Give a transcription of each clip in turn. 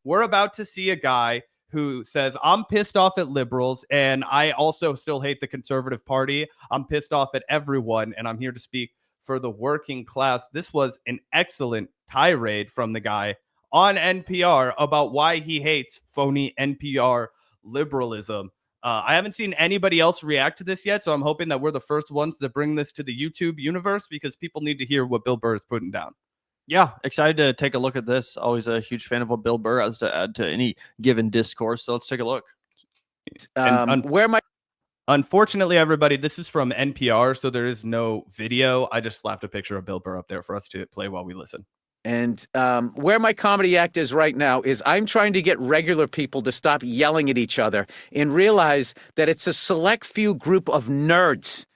we're about to see a guy who says, I'm pissed off at liberals, and I also still hate the Conservative Party. I'm pissed off at everyone, and I'm here to speak for the working class. This was an excellent tirade from the guy on NPR about why he hates phony NPR liberalism. I haven't seen anybody else react to this yet, so I'm hoping that we're the first ones to bring this to the YouTube universe because people need to hear what Bill Burr is putting down. Yeah, excited to take a look at this. Always a huge fan of what Bill Burr has to add to any given discourse. So let's take a look. Unfortunately, everybody, this is from NPR, so there is no video. I just slapped a picture of Bill Burr up there for us to play while we listen. And where my comedy act is right now is I'm trying to get regular people to stop yelling at each other and realize that it's a select few group of nerds,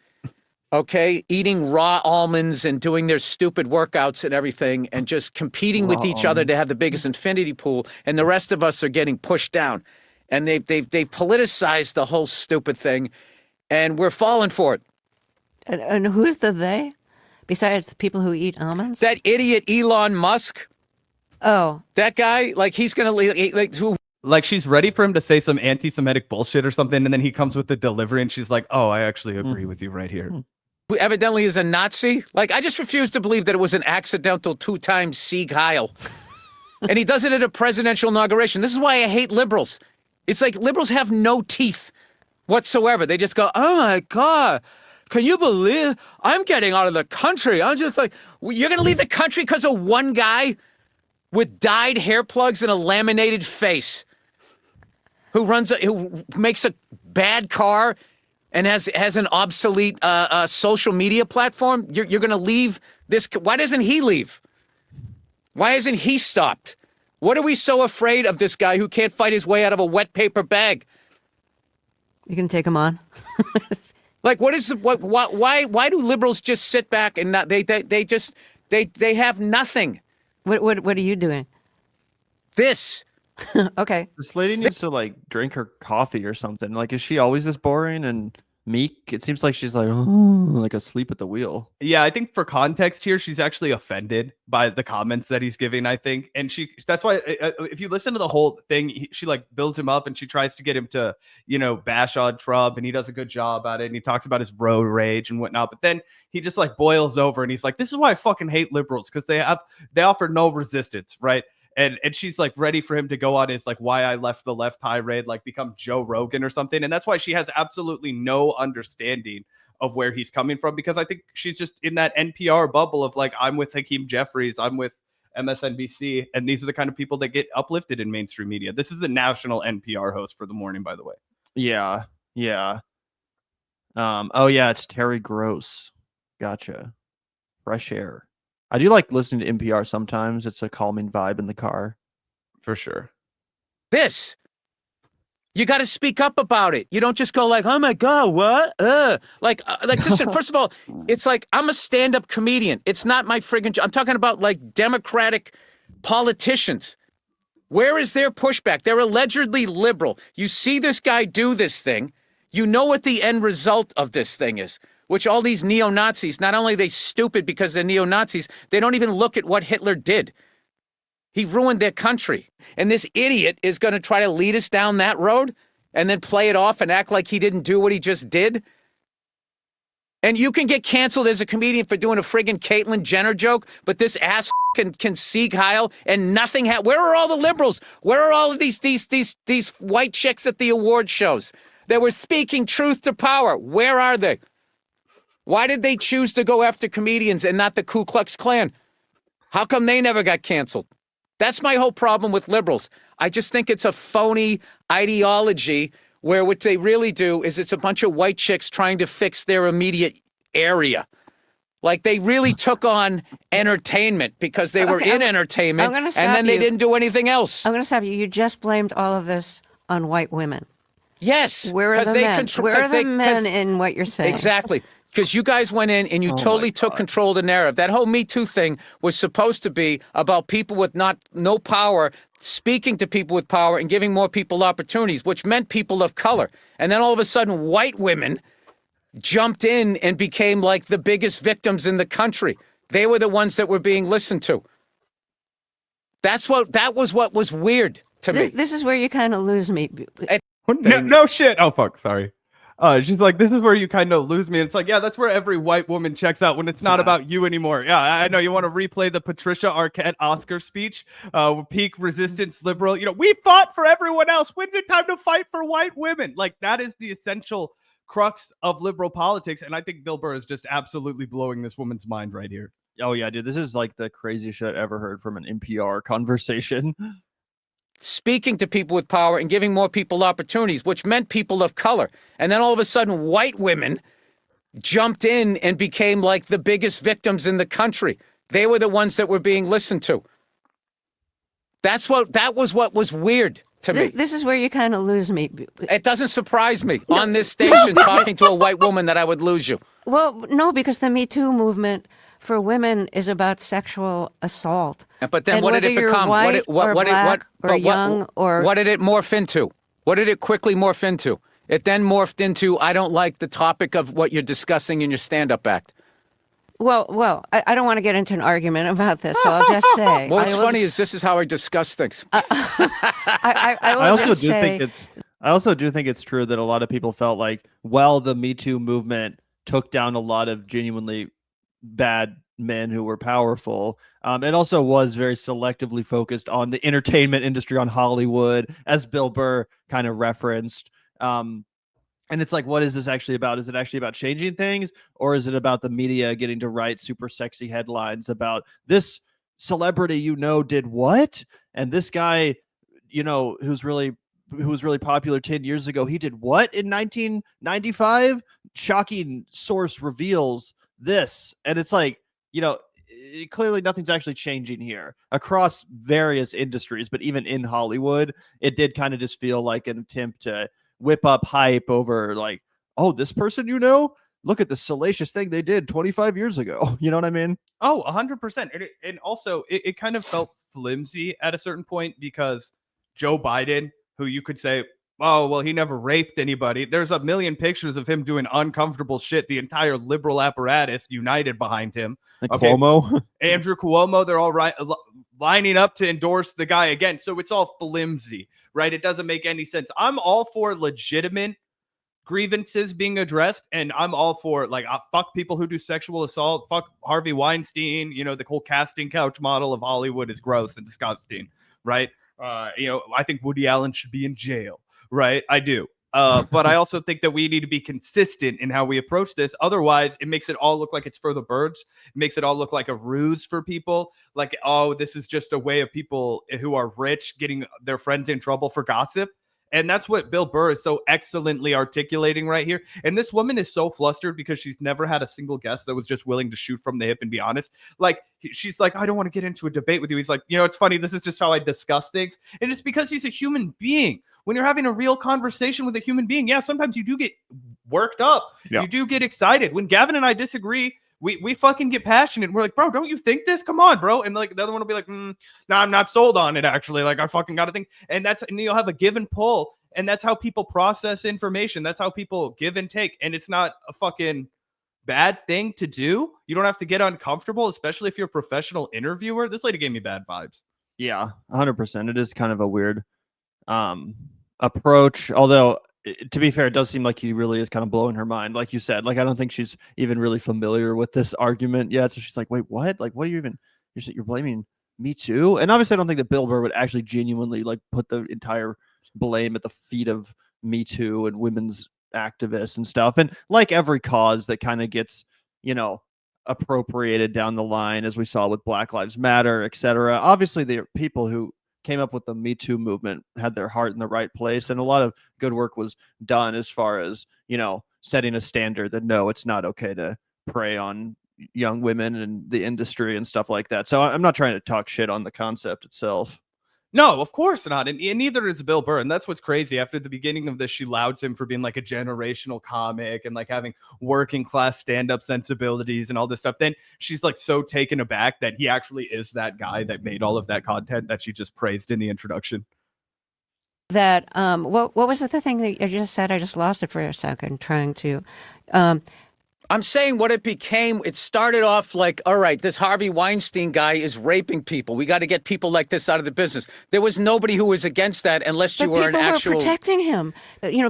okay, eating raw almonds and doing their stupid workouts and everything and just competing with each other to have the biggest infinity pool. And the rest of us are getting pushed down. And they've politicized the whole stupid thing, and we're falling for it. And who's the they? Besides people who eat almonds? That idiot Elon Musk. Oh. That guy, like, he's going to... Like, she's ready for him to say some anti-Semitic bullshit or something, and then he comes with the delivery, and she's like, oh, I actually agree with you right here. Who evidently is a Nazi. Like, I just refuse to believe that it was an accidental 2-time Sieg Heil. And he does it at a presidential inauguration. This is why I hate liberals. It's like liberals have no teeth whatsoever. They just go, oh, my God. Can you believe I'm getting out of the country? I'm just like, you're going to leave the country because of one guy with dyed hair plugs and a laminated face who makes a bad car and has an obsolete social media platform? You're going to leave this. Why doesn't he leave? Why isn't he stopped? What are we so afraid of this guy who can't fight his way out of a wet paper bag? You can take him on. Like, why do liberals just sit back and not, they have nothing? What are you doing? This. Okay. This lady needs to, like, drink her coffee or something. Like, is she always this boring and meek? It seems like she's like asleep at the wheel. Yeah, I think for context here, she's actually offended by the comments that he's giving, I think. And that's why if you listen to the whole thing, she like builds him up and she tries to get him to, bash on Trump, and he does a good job at it. And he talks about his road rage and whatnot. But then he just like boils over and he's like, this is why I fucking hate liberals, because they offer no resistance, right? And she's like ready for him to go on his like why I left the left tirade, like become Joe Rogan or something. And that's why she has absolutely no understanding of where he's coming from, because I think she's just in that NPR bubble of like, I'm with Hakeem Jeffries, I'm with MSNBC, and these are the kind of people that get uplifted in mainstream media. This is a national NPR host for the morning, by the way. Yeah. Oh yeah, it's Terry Gross. Gotcha. Fresh air. I do like listening to NPR sometimes. It's a calming vibe in the car. For sure. This. You got to speak up about it. You don't just go like, oh my God, what? Like, listen, first of all, it's like, I'm a stand-up comedian. It's not my friggin' job. I'm talking about like Democratic politicians. Where is their pushback? They're allegedly liberal. You see this guy do this thing. You know what the end result of this thing is. Which all these neo-Nazis, not only are they stupid because they're neo-Nazis, they don't even look at what Hitler did. He ruined their country. And this idiot is going to try to lead us down that road and then play it off and act like he didn't do what he just did. And you can get canceled as a comedian for doing a friggin' Caitlyn Jenner joke, but this ass can Sieg Heil and nothing. Where are all the liberals? Where are all of these white chicks at the award shows that were speaking truth to power? Where are they? Why did they choose to go after comedians and not the Ku Klux Klan? How come they never got canceled? That's my whole problem with liberals. I just think it's a phony ideology where what they really do is it's a bunch of white chicks trying to fix their immediate area. Like they really took on entertainment because they were in entertainment and then they didn't do anything else. I'm going to stop you. You just blamed all of this on white women. Yes. Where are the men? Where are the men in what you're saying? Exactly. Because you guys went in and you totally took control of the narrative. That whole MeToo thing was supposed to be about people with no power speaking to people with power and giving more people opportunities, which meant people of color. And then all of a sudden, white women jumped in and became like the biggest victims in the country. They were the ones that were being listened to. That was what was weird. to me. This is where you kind of lose me. No shit. Oh fuck, sorry. She's like, this is where you kind of lose me. And it's like, yeah, that's where every white woman checks out when it's not about you anymore. Yeah, I know you want to replay the Patricia Arquette Oscar speech, peak resistance liberal. You know, we fought for everyone else. When's it time to fight for white women? Like, that is the essential crux of liberal politics. And I think Bill Burr is just absolutely blowing this woman's mind right here. Oh yeah, dude, this is like the craziest shit I've ever heard from an NPR conversation. Speaking to people with power and giving more people opportunities, which meant people of color. And then all of a sudden, white women jumped in and became like the biggest victims in the country. They were the ones that were being listened to. That was what was weird to me. This is where you kind of lose me. It doesn't surprise me on this station talking to a white woman that I would lose you. Well, no, because the Me Too movement for women is about sexual assault. But then and what did it become? What did it morph into? What did it quickly morph into? It then morphed into, I don't like the topic of what you're discussing in your stand-up act. Well, I don't want to get into an argument about this, so I'll just say. Well, what's funny is this is how I discuss things. I also do think it's true that a lot of people felt like, well, the Me Too movement took down a lot of genuinely bad men who were powerful. It also was very selectively focused on the entertainment industry, on Hollywood, as Bill Burr kind of referenced. And it's like, what is this actually about? Is it actually about changing things, or is it about the media getting to write super sexy headlines about this celebrity, did what? And this guy, who was really popular 10 years ago, he did what in 1995? Shocking source reveals this. And it's like, clearly nothing's actually changing here across various industries, but even in Hollywood, it did kind of just feel like an attempt to whip up hype over like, oh, this person, look at the salacious thing they did 25 years ago. You know what I mean? Oh, 100%. And also it kind of felt flimsy at a certain point because Joe Biden, who you could say, oh, well, he never raped anybody. There's a million pictures of him doing uncomfortable shit. The entire liberal apparatus united behind him. Like Cuomo. Andrew Cuomo, they're all lining up to endorse the guy again. So it's all flimsy, right? It doesn't make any sense. I'm all for legitimate grievances being addressed, and I'm all for fuck people who do sexual assault, fuck Harvey Weinstein. The whole casting couch model of Hollywood is gross and disgusting, right? I think Woody Allen should be in jail. Right, I do. But I also think that we need to be consistent in how we approach this. Otherwise, it makes it all look like it's for the birds. It makes it all look like a ruse for people. Like, oh, this is just a way of people who are rich getting their friends in trouble for gossip. And that's what Bill Burr is so excellently articulating right here. And this woman is so flustered because she's never had a single guest that was just willing to shoot from the hip and be honest. Like, she's like, I don't want to get into a debate with you. He's like, it's funny. This is just how I discuss things. And it's because he's a human being. When you're having a real conversation with a human being, yeah, sometimes you do get worked up. Yeah. You do get excited. When Gavin and I disagree, we fucking get passionate. We're like, bro, don't you think this? Come on, bro. And like the other one will be like, no, I'm not sold on it, actually. Like, I fucking got to think. And you'll have a give and pull. And that's how people process information. That's how people give and take. And it's not a fucking bad thing to do. You don't have to get uncomfortable, especially if you're a professional interviewer. This lady gave me bad vibes. Yeah, 100%. It is kind of a weird approach. Although, to be fair, it does seem like he really is kind of blowing her mind. Like you said, like, I don't think she's even really familiar with this argument yet. So she's like, wait, what? Like, what are you even, you're blaming Me Too? And obviously I don't think that Bill Burr would actually genuinely like put the entire blame at the feet of Me Too and women's activists and stuff. And like every cause that kind of gets, appropriated down the line, as we saw with Black Lives Matter, etc. Obviously, the people who came up with the Me Too movement had their heart in the right place, and a lot of good work was done as far as, setting a standard that no, it's not okay to prey on young women and the industry and stuff like that. So I'm not trying to talk shit on the concept itself. No, of course not. And neither is Bill Burr. And that's what's crazy. After the beginning of this, she louds him for being like a generational comic and like having working class stand-up sensibilities and all this stuff. Then she's like so taken aback that he actually is that guy that made all of that content that she just praised in the introduction. That what was the thing that you just said? I just lost it for a second trying to I'm saying what it became, it started off like, all right, this Harvey Weinstein guy is raping people. We got to get people like this out of the business. There was nobody who was against that unless you were an actual... People were protecting him.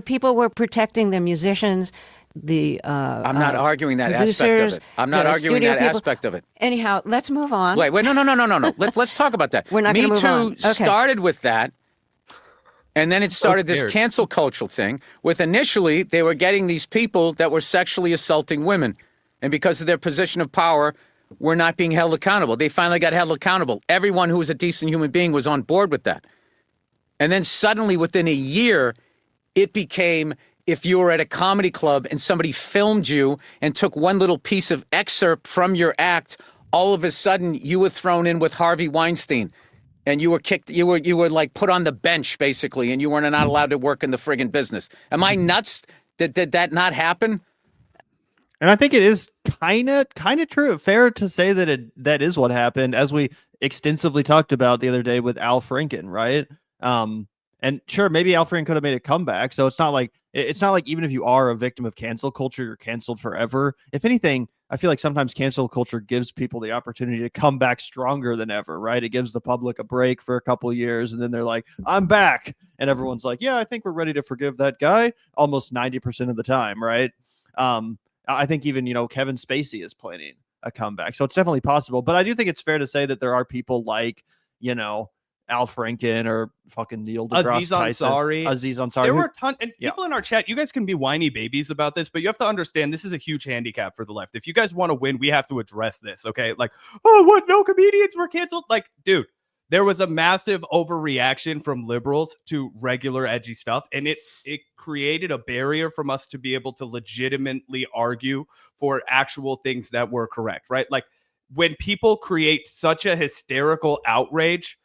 People were protecting the musicians, I'm not arguing that aspect of it. I'm not arguing that aspect of it. Anyhow, let's move on. Wait, no. Let's talk about that. We're not going to move on. Me Too started with that. And then it started this cancel culture thing with initially they were getting these people that were sexually assaulting women. And because of their position of power, were not being held accountable. They finally got held accountable. Everyone who was a decent human being was on board with that. And then suddenly within a year, it became if you were at a comedy club and somebody filmed you and took one little piece of excerpt from your act, all of a sudden you were thrown in with Harvey Weinstein. And you were kicked, you were like put on the bench, basically, and you were not allowed to work in the friggin' business. Am I nuts? Did that not happen? And I think it is kind of true. Fair to say that that is what happened, as we extensively talked about the other day with Al Franken, right? And sure, maybe Al Franken could have made a comeback. So it's not like even if you are a victim of cancel culture, you're canceled forever. If anything, I feel like sometimes cancel culture gives people the opportunity to come back stronger than ever, right? It gives the public a break for a couple of years, and then they're like, I'm back. And everyone's like, yeah, I think we're ready to forgive that guy almost 90% of the time, right? I think even, Kevin Spacey is planning a comeback. So it's definitely possible. But I do think it's fair to say that there are people like, Al Franken or fucking Neil deGrasse Tyson. Aziz Ansari. There were a ton, and people in our chat, you guys can be whiny babies about this, but you have to understand this is a huge handicap for the left. If you guys want to win, we have to address this, okay? Like, oh, what? No comedians were canceled? Like, dude, there was a massive overreaction from liberals to regular edgy stuff, and it created a barrier from us to be able to legitimately argue for actual things that were correct, right? Like, when people create such a hysterical outrage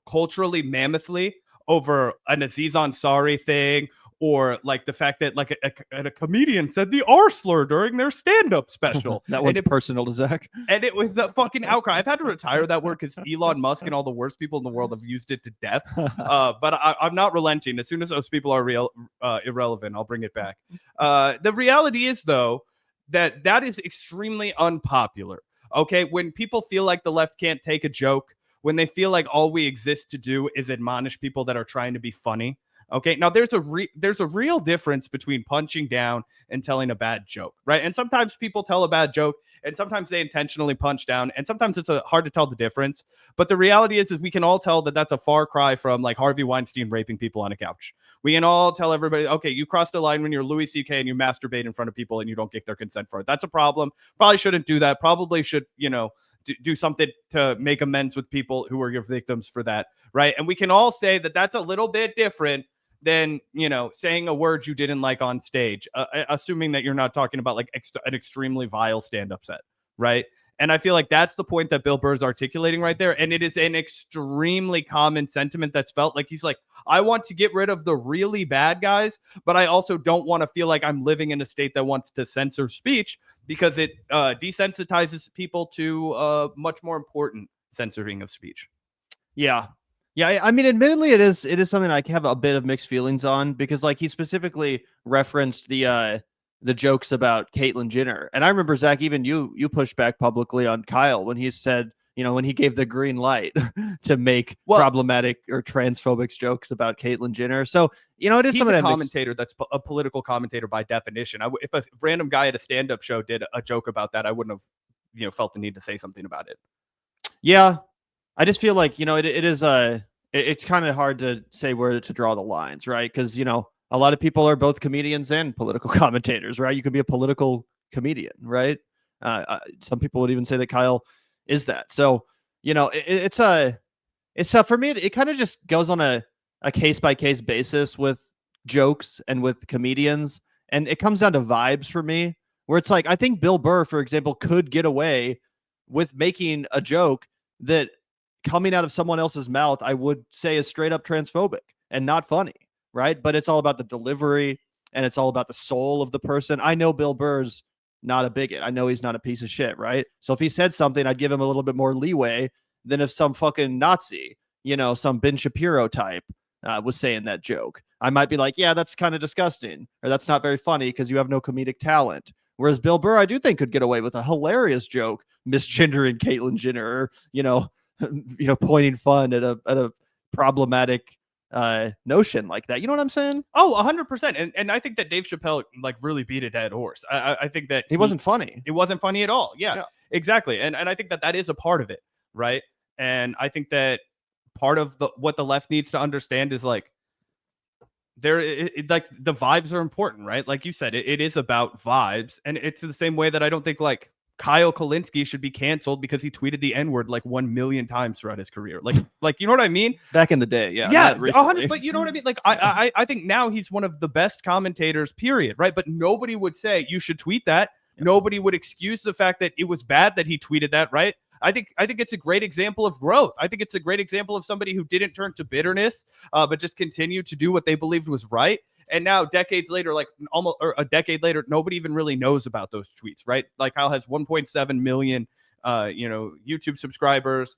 culturally, mammothly, over an Aziz Ansari thing, or like the fact that like a comedian said the R slur during their stand-up special. That one's personal to Zach. And it was a fucking outcry. I've had to retire that word because Elon Musk and all the worst people in the world have used it to death. But I'm not relenting. As soon as those people are irrelevant, I'll bring it back. The reality is, though, that is extremely unpopular. Okay, when people feel like the left can't take a joke, when they feel like all we exist to do is admonish people that are trying to be funny. Okay, now there's a real difference between punching down and telling a bad joke, right? And sometimes people tell a bad joke, and sometimes they intentionally punch down, and sometimes it's hard to tell the difference. But the reality is we can all tell that that's a far cry from like Harvey Weinstein raping people on a couch. We can all tell everybody, okay, you crossed a line when you're Louis C.K. and you masturbate in front of people and you don't get their consent for it. That's a problem. Probably shouldn't do that. Probably should, do something to make amends with people who are your victims for that, right? And we can all say that that's a little bit different than, saying a word you didn't like on stage, assuming that you're not talking about like an extremely vile stand-up set, right? And I feel like that's the point that Bill Burr is articulating right there. And it is an extremely common sentiment that's felt. Like he's like, I want to get rid of the really bad guys, but I also don't want to feel like I'm living in a state that wants to censor speech, because it desensitizes people to much more important censoring of speech. Yeah. I mean, admittedly, it is something I have a bit of mixed feelings on, because like he specifically referenced the jokes about Caitlyn Jenner. And I remember, Zach, even you pushed back publicly on Kyle when he said, when he gave the green light to make problematic or transphobic jokes about Caitlyn Jenner. So, it is something. He's a commentator that's a political commentator by definition. If a random guy at a stand-up show did a joke about that, I wouldn't have, felt the need to say something about it. Yeah. I just feel like, it's kind of hard to say where to draw the lines, right? Because, a lot of people are both comedians and political commentators, right? You could be a political comedian, right? Some people would even say that Kyle is that. So, it's tough for me. It kind of just goes on a case-by-case basis with jokes and with comedians. And it comes down to vibes for me, where it's like, I think Bill Burr, for example, could get away with making a joke that coming out of someone else's mouth, I would say is straight up transphobic and not funny. Right. But it's all about the delivery, and it's all about the soul of the person. I know Bill Burr's not a bigot. I know he's not a piece of shit. Right. So if he said something, I'd give him a little bit more leeway than if some fucking Nazi, some Ben Shapiro type was saying that joke. I might be like, yeah, that's kind of disgusting, or that's not very funny because you have no comedic talent. Whereas Bill Burr, I do think could get away with a hilarious joke, misgendering Caitlyn Jenner, or, pointing fun at a problematic notion like that. You know what I'm saying? Oh, 100%. And I think that Dave Chappelle like really beat a dead horse. I think that he wasn't funny. It wasn't funny at all. Yeah. Exactly. And I think that is a part of it, right? And I think that part of what the left needs to understand is like like the vibes are important, right? Like you said, it is about vibes, and it's the same way that I don't think like Kyle Kalinske should be canceled because he tweeted the N-word like 1 million times throughout his career. Like you know what I mean? Back in the day, yeah, 100. But you know what I mean? Like I think now he's one of the best commentators, period, right? But nobody would say you should tweet that. Yep. Nobody would excuse the fact that it was bad that he tweeted that, right? I think it's a great example of growth. I think it's a great example of somebody who didn't turn to bitterness, but just continued to do what they believed was right. And now decades later, like almost or a decade later, nobody even really knows about those tweets, right? Like Kyle has 1.7 million, YouTube subscribers.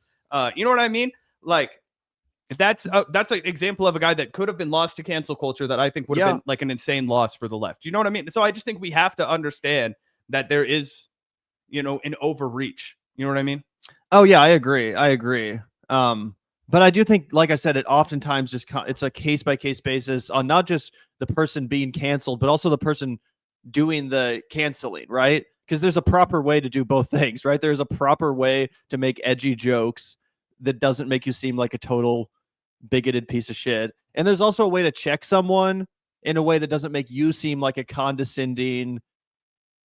You know what I mean? Like that's an example of a guy that could have been lost to cancel culture that I think would have been like an insane loss for the left. You know what I mean? So I just think we have to understand that there is, an overreach. You know what I mean? Oh yeah, I agree. But I do think, like I said, it oftentimes it's a case by case basis on not just the person being canceled, but also the person doing the canceling, right? Because there's a proper way to do both things, right? There's a proper way to make edgy jokes that doesn't make you seem like a total bigoted piece of shit. And there's also a way to check someone in a way that doesn't make you seem like a condescending,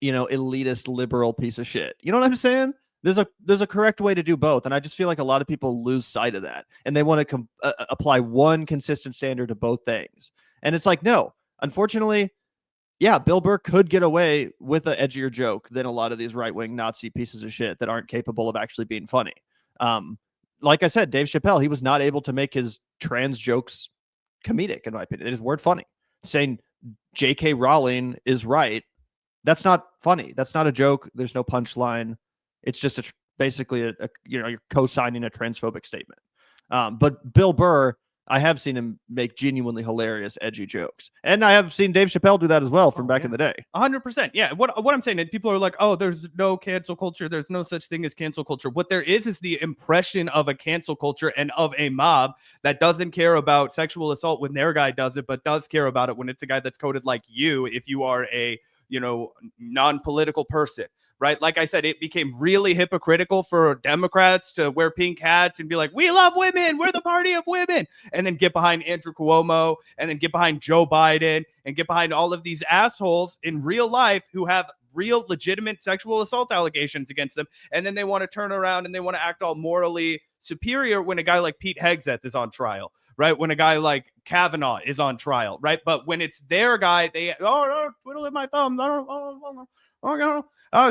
elitist liberal piece of shit. You know what I'm saying? There's a correct way to do both, and I just feel like a lot of people lose sight of that, and they want to apply one consistent standard to both things. And it's like, no, unfortunately, yeah, Bill Burr could get away with an edgier joke than a lot of these right-wing Nazi pieces of shit that aren't capable of actually being funny. Like I said, Dave Chappelle, he was not able to make his trans jokes comedic, in my opinion. It is word funny. Saying J.K. Rowling is right, that's not funny. That's not a joke. There's no punchline. It's just basically you're co-signing a transphobic statement. But Bill Burr, I have seen him make genuinely hilarious, edgy jokes. And I have seen Dave Chappelle do that as well from back in the day. 100%. Yeah. What I'm saying is people are like, oh, there's no cancel culture. There's no such thing as cancel culture. What there is the impression of a cancel culture and of a mob that doesn't care about sexual assault when their guy does it, but does care about it when it's a guy that's coded like you, if you are a, non-political person. Right. Like I said, it became really hypocritical for Democrats to wear pink hats and be like, we love women. We're the party of women. And then get behind Andrew Cuomo and then get behind Joe Biden and get behind all of these assholes in real life who have real legitimate sexual assault allegations against them. And then they want to turn around and they want to act all morally superior when a guy like Pete Hegseth is on trial. Right. When a guy like Kavanaugh is on trial. Right. But when it's their guy, they twiddling my thumbs.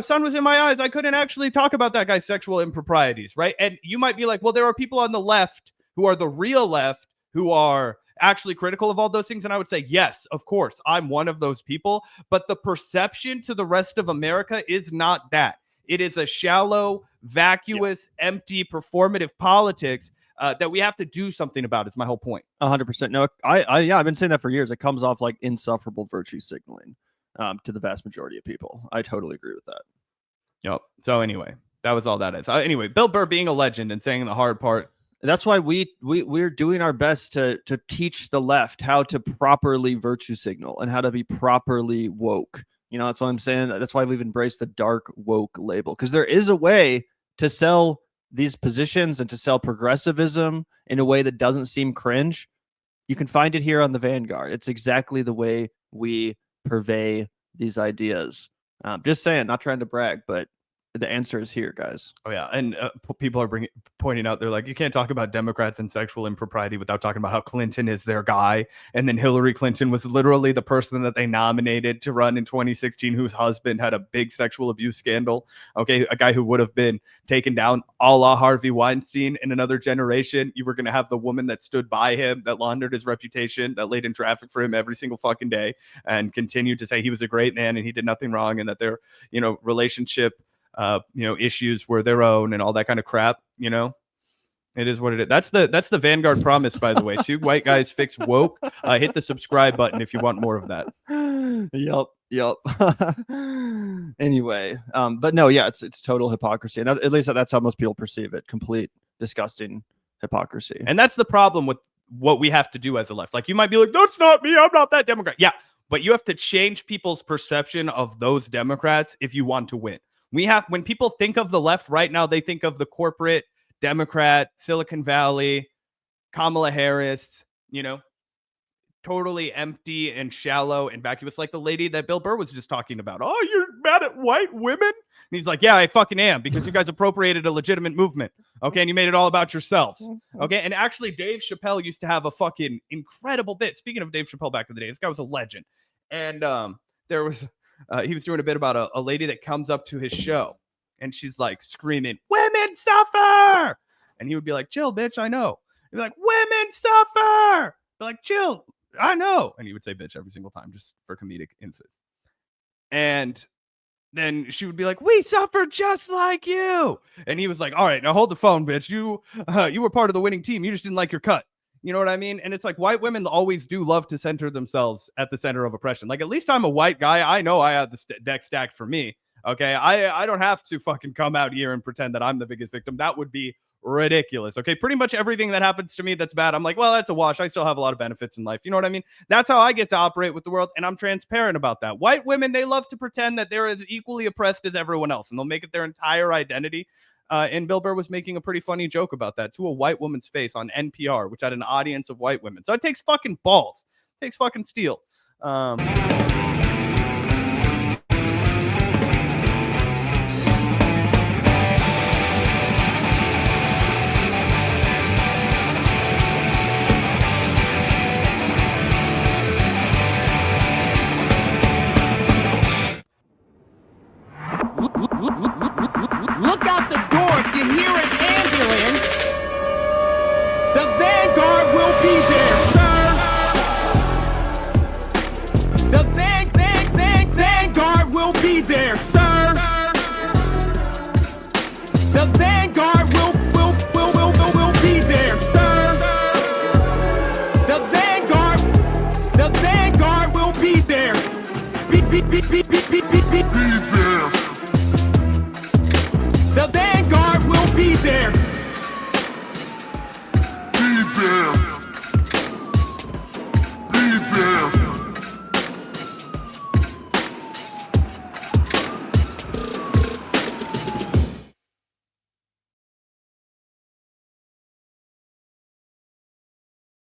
Sun was in my eyes. I couldn't actually talk about that guy's sexual improprieties. Right. And you might be like, well, there are people on the left who are the real left who are actually critical of all those things. And I would say, yes, of course, I'm one of those people. But the perception to the rest of America is not that. It is a shallow, vacuous, empty, performative politics that we have to do something about. Is my whole point. 100%. No, I've been saying that for years. It comes off like insufferable virtue signaling to the vast majority of people. I totally agree with that. Yep. So anyway, that was all that is. Anyway, Bill Burr being a legend and saying the hard part. That's why we're doing our best to teach the left how to properly virtue signal and how to be properly woke. That's what I'm saying. That's why we've embraced the dark woke label, because there is a way to sell these positions and to sell progressivism in a way that doesn't seem cringe. You can find it here on the Vanguard. It's exactly the way we purvey these ideas. Just saying, not trying to brag, but the answer is here, guys. Oh yeah, and people are pointing out, they're like, you can't talk about Democrats and sexual impropriety without talking about how Clinton is their guy, and then Hillary Clinton was literally the person that they nominated to run in 2016, whose husband had a big sexual abuse scandal. Okay, a guy who would have been taken down a la Harvey Weinstein in another generation. You were going to have the woman that stood by him, that laundered his reputation, that laid in traffic for him every single fucking day, and continued to say he was a great man and he did nothing wrong, and that their relationship issues were their own and all that kind of crap. It is what it is. That's the Vanguard promise, by the way. 2 white guys fix woke. Hit the subscribe button if you want more of that. Yep. Yep. Anyway, but no, yeah, it's total hypocrisy, and at least that's how most people perceive it. Complete, disgusting hypocrisy. And that's the problem with what we have to do as a left. Like, you might be like, that's not me, I'm not that Democrat. Yeah, but you have to change people's perception of those Democrats if you want to win. When people think of the left right now, they think of the corporate Democrat, Silicon Valley, Kamala Harris, totally empty and shallow and vacuous, like the lady that Bill Burr was just talking about. Oh, you're mad at white women? And he's like, yeah, I fucking am, because you guys appropriated a legitimate movement. Okay, and you made it all about yourselves. Okay, and actually Dave Chappelle used to have a fucking incredible bit. Speaking of Dave Chappelle back in the day, this guy was a legend. And he was doing a bit about a lady that comes up to his show and she's like screaming, women suffer. And he would be like, chill, bitch, I know. He'd be like, women suffer. Be like, chill, I know. And he would say bitch every single time just for comedic emphasis. And then she would be like, we suffer just like you. And he was like, all right, now hold the phone, bitch. You were part of the winning team. You just didn't like your cut. You know what I mean? And it's like, white women always do love to center themselves at the center of oppression. Like, at least I'm a white guy. I know I have the deck stacked for me. Okay, I don't have to fucking come out here and pretend that I'm the biggest victim. That would be ridiculous. Okay, pretty much everything that happens to me that's bad, I'm like, well, that's a wash. I still have a lot of benefits in life. You know what I mean? That's how I get to operate with the world, and I'm transparent about that. White women, they love to pretend that they're as equally oppressed as everyone else, and they'll make it their entire identity. And Bill Burr was making a pretty funny joke about that to a white woman's face on NPR, which had an audience of white women. So it takes fucking balls. It takes fucking steel.